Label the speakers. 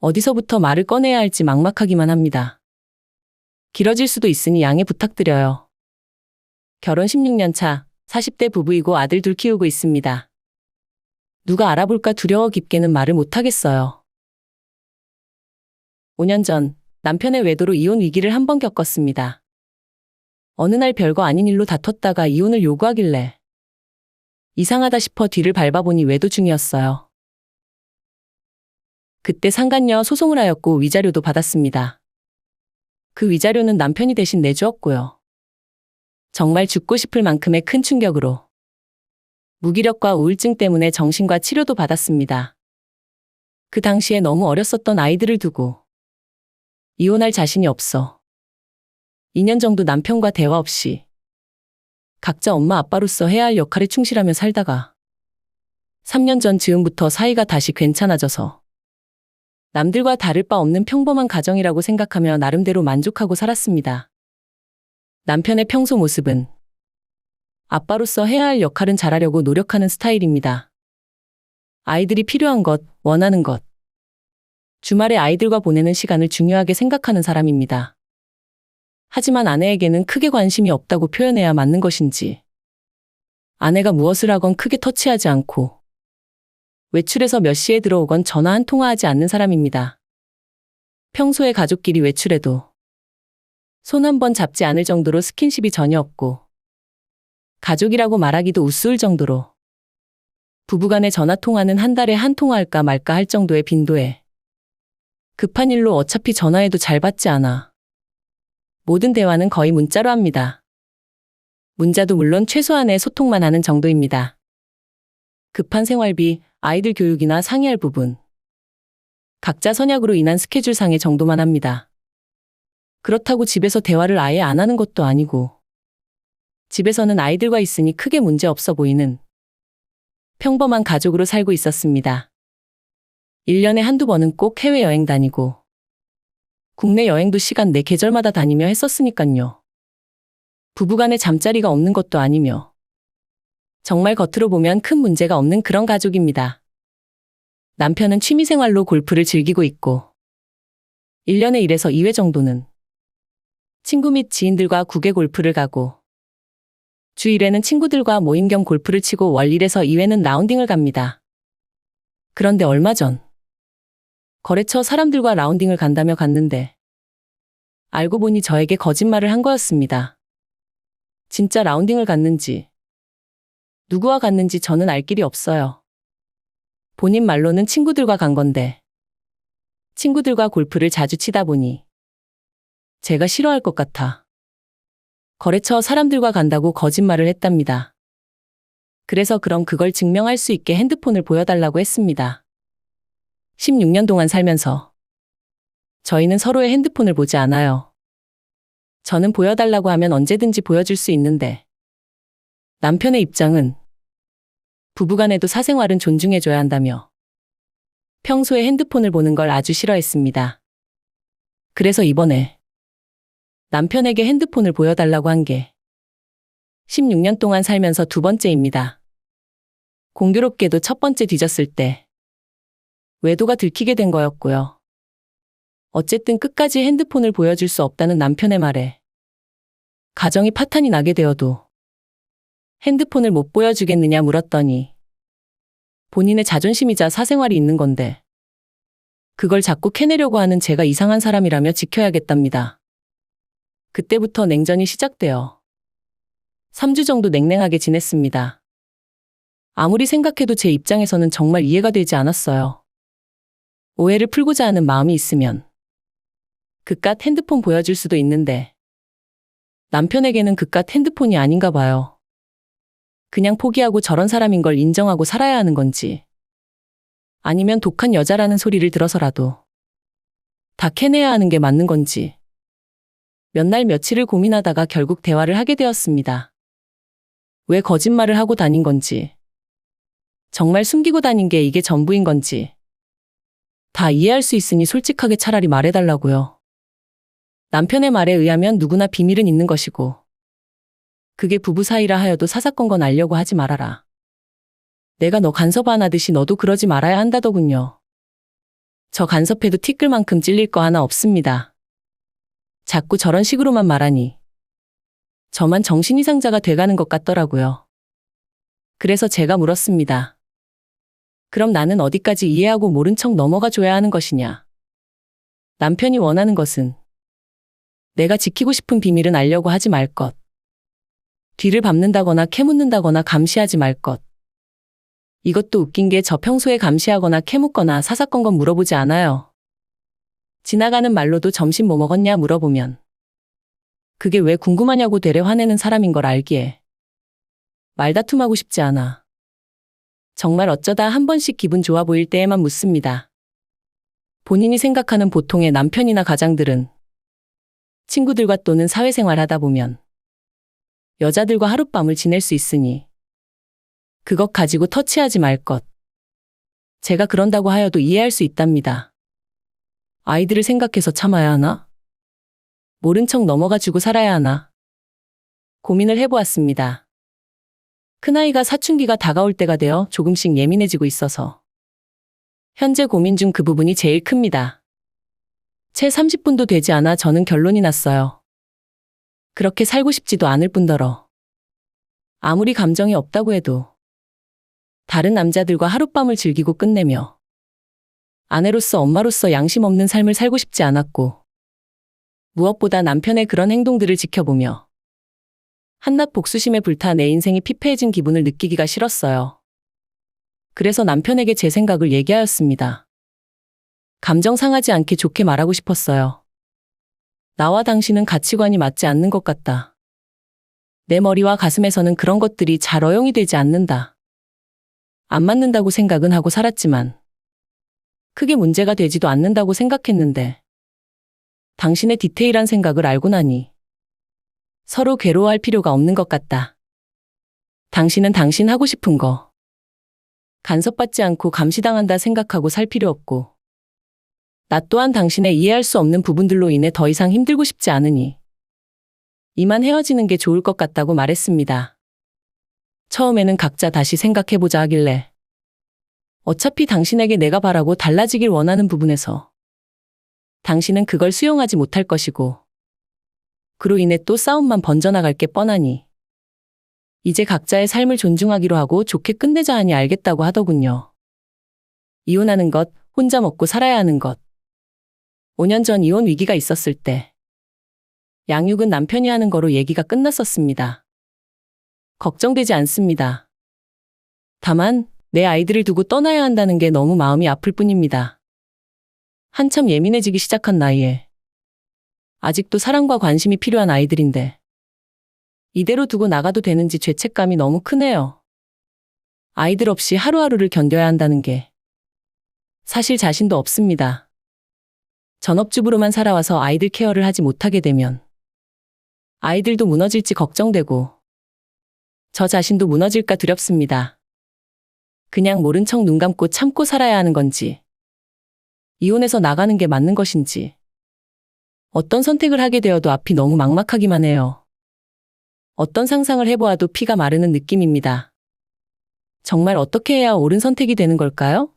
Speaker 1: 어디서부터 말을 꺼내야 할지 막막하기만 합니다. 길어질 수도 있으니 양해 부탁드려요. 결혼 16년 차, 40대 부부이고 아들 둘 키우고 있습니다. 누가 알아볼까 두려워 깊게는 말을 못하겠어요. 5년 전 남편의 외도로 이혼 위기를 한 번 겪었습니다. 어느 날 별거 아닌 일로 다퉜다가 이혼을 요구하길래 이상하다 싶어 뒤를 밟아보니 외도 중이었어요. 그때 상간녀 소송을 하였고 위자료도 받았습니다. 그 위자료는 남편이 대신 내주었고요. 정말 죽고 싶을 만큼의 큰 충격으로 무기력과 우울증 때문에 정신과 치료도 받았습니다. 그 당시에 너무 어렸었던 아이들을 두고 이혼할 자신이 없어 2년 정도 남편과 대화 없이 각자 엄마 아빠로서 해야 할 역할에 충실하며 살다가 3년 전 즈음부터 사이가 다시 괜찮아져서 남들과 다를 바 없는 평범한 가정이라고 생각하며 나름대로 만족하고 살았습니다. 남편의 평소 모습은 아빠로서 해야 할 역할은 잘하려고 노력하는 스타일입니다. 아이들이 필요한 것, 원하는 것, 주말에 아이들과 보내는 시간을 중요하게 생각하는 사람입니다. 하지만 아내에게는 크게 관심이 없다고 표현해야 맞는 것인지 아내가 무엇을 하건 크게 터치하지 않고 외출해서 몇 시에 들어오건 전화 한 통화하지 않는 사람입니다. 평소에 가족끼리 외출해도 손 한 번 잡지 않을 정도로 스킨십이 전혀 없고 가족이라고 말하기도 우스울 정도로 부부간의 전화통화는 한 달에 한 통화할까 말까 할 정도의 빈도에 급한 일로 어차피 전화해도 잘 받지 않아 모든 대화는 거의 문자로 합니다. 문자도 물론 최소한의 소통만 하는 정도입니다. 급한 생활비, 아이들 교육이나 상의할 부분, 각자 선약으로 인한 스케줄상의 정도만 합니다. 그렇다고 집에서 대화를 아예 안 하는 것도 아니고 집에서는 아이들과 있으니 크게 문제 없어 보이는 평범한 가족으로 살고 있었습니다. 1년에 한두 번은 꼭 해외여행 다니고 국내 여행도 시간 내 계절마다 다니며 했었으니깐요. 부부간에 잠자리가 없는 것도 아니며 정말 겉으로 보면 큰 문제가 없는 그런 가족입니다. 남편은 취미생활로 골프를 즐기고 있고 1년에 1에서 2회 정도는 친구 및 지인들과 국외 골프를 가고 주 1회는 친구들과 모임 겸 골프를 치고 월 1에서 2회는 라운딩을 갑니다. 그런데 얼마 전 거래처 사람들과 라운딩을 간다며 갔는데 알고 보니 저에게 거짓말을 한 거였습니다. 진짜 라운딩을 갔는지 누구와 갔는지 저는 알 길이 없어요. 본인 말로는 친구들과 간 건데 친구들과 골프를 자주 치다 보니 제가 싫어할 것 같아 거래처 사람들과 간다고 거짓말을 했답니다. 그래서 그럼 그걸 증명할 수 있게 핸드폰을 보여달라고 했습니다. 16년 동안 살면서 저희는 서로의 핸드폰을 보지 않아요. 저는 보여달라고 하면 언제든지 보여줄 수 있는데 남편의 입장은 부부간에도 사생활은 존중해줘야 한다며 평소에 핸드폰을 보는 걸 아주 싫어했습니다. 그래서 이번에 남편에게 핸드폰을 보여달라고 한 게 16년 동안 살면서 두 번째입니다. 공교롭게도 첫 번째 뒤졌을 때 외도가 들키게 된 거였고요. 어쨌든 끝까지 핸드폰을 보여줄 수 없다는 남편의 말에 가정이 파탄이 나게 되어도 핸드폰을 못 보여주겠느냐 물었더니 본인의 자존심이자 사생활이 있는 건데 그걸 자꾸 캐내려고 하는 제가 이상한 사람이라며 지켜야겠답니다. 그때부터 냉전이 시작되어 3주 정도 냉랭하게 지냈습니다. 아무리 생각해도 제 입장에서는 정말 이해가 되지 않았어요. 오해를 풀고자 하는 마음이 있으면 그깟 핸드폰 보여줄 수도 있는데 남편에게는 그깟 핸드폰이 아닌가 봐요. 그냥 포기하고 저런 사람인 걸 인정하고 살아야 하는 건지 아니면 독한 여자라는 소리를 들어서라도 다 캐내야 하는 게 맞는 건지 몇 날 며칠을 고민하다가 결국 대화를 하게 되었습니다. 왜 거짓말을 하고 다닌 건지 정말 숨기고 다닌 게 이게 전부인 건지 다 이해할 수 있으니 솔직하게 차라리 말해달라고요. 남편의 말에 의하면 누구나 비밀은 있는 것이고 그게 부부 사이라 하여도 사사건건 알려고 하지 말아라. 내가 너 간섭 안 하듯이 너도 그러지 말아야 한다더군요. 저 간섭해도 티끌만큼 찔릴 거 하나 없습니다. 자꾸 저런 식으로만 말하니 저만 정신이상자가 돼가는 것 같더라고요. 그래서 제가 물었습니다. 그럼 나는 어디까지 이해하고 모른 척 넘어가 줘야 하는 것이냐? 남편이 원하는 것은 내가 지키고 싶은 비밀은 알려고 하지 말 것. 뒤를 밟는다거나 캐묻는다거나 감시하지 말 것. 이것도 웃긴 게 저 평소에 감시하거나 캐묻거나 사사건건 물어보지 않아요. 지나가는 말로도 점심 뭐 먹었냐 물어보면 그게 왜 궁금하냐고 되레 화내는 사람인 걸 알기에 말다툼하고 싶지 않아. 정말 어쩌다 한 번씩 기분 좋아 보일 때에만 묻습니다. 본인이 생각하는 보통의 남편이나 가장들은 친구들과 또는 사회생활 하다 보면 여자들과 하룻밤을 지낼 수 있으니 그것 가지고 터치하지 말 것. 제가 그런다고 하여도 이해할 수 있답니다. 아이들을 생각해서 참아야 하나? 모른 척 넘어가지고 살아야 하나? 고민을 해보았습니다. 큰아이가 사춘기가 다가올 때가 되어 조금씩 예민해지고 있어서 현재 고민 중 그 부분이 제일 큽니다. 채 30분도 되지 않아 저는 결론이 났어요. 그렇게 살고 싶지도 않을 뿐더러 아무리 감정이 없다고 해도 다른 남자들과 하룻밤을 즐기고 끝내며 아내로서 엄마로서 양심 없는 삶을 살고 싶지 않았고 무엇보다 남편의 그런 행동들을 지켜보며 한낱 복수심에 불타 내 인생이 피폐해진 기분을 느끼기가 싫었어요. 그래서 남편에게 제 생각을 얘기하였습니다. 감정 상하지 않게 좋게 말하고 싶었어요. 나와 당신은 가치관이 맞지 않는 것 같다. 내 머리와 가슴에서는 그런 것들이 잘 어용이 되지 않는다. 안 맞는다고 생각은 하고 살았지만 크게 문제가 되지도 않는다고 생각했는데 당신의 디테일한 생각을 알고 나니 서로 괴로워할 필요가 없는 것 같다. 당신은 당신 하고 싶은 거 간섭받지 않고 감시당한다 생각하고 살 필요 없고 나 또한 당신의 이해할 수 없는 부분들로 인해 더 이상 힘들고 싶지 않으니 이만 헤어지는 게 좋을 것 같다고 말했습니다. 처음에는 각자 다시 생각해보자 하길래 어차피 당신에게 내가 바라고 달라지길 원하는 부분에서 당신은 그걸 수용하지 못할 것이고 그로 인해 또 싸움만 번져나갈 게 뻔하니 이제 각자의 삶을 존중하기로 하고 좋게 끝내자 하니 알겠다고 하더군요. 이혼하는 것, 혼자 먹고 살아야 하는 것. 5년 전 이혼 위기가 있었을 때 양육은 남편이 하는 거로 얘기가 끝났었습니다. 걱정되지 않습니다. 다만 내 아이들을 두고 떠나야 한다는 게 너무 마음이 아플 뿐입니다. 한참 예민해지기 시작한 나이에 아직도 사랑과 관심이 필요한 아이들인데 이대로 두고 나가도 되는지 죄책감이 너무 크네요. 아이들 없이 하루하루를 견뎌야 한다는 게 사실 자신도 없습니다. 전업주부로만 살아와서 아이들 케어를 하지 못하게 되면 아이들도 무너질지 걱정되고 저 자신도 무너질까 두렵습니다. 그냥 모른 척 눈 감고 참고 살아야 하는 건지 이혼해서 나가는 게 맞는 것인지 어떤 선택을 하게 되어도 앞이 너무 막막하기만 해요. 어떤 상상을 해보아도 피가 마르는 느낌입니다. 정말 어떻게 해야 옳은 선택이 되는 걸까요?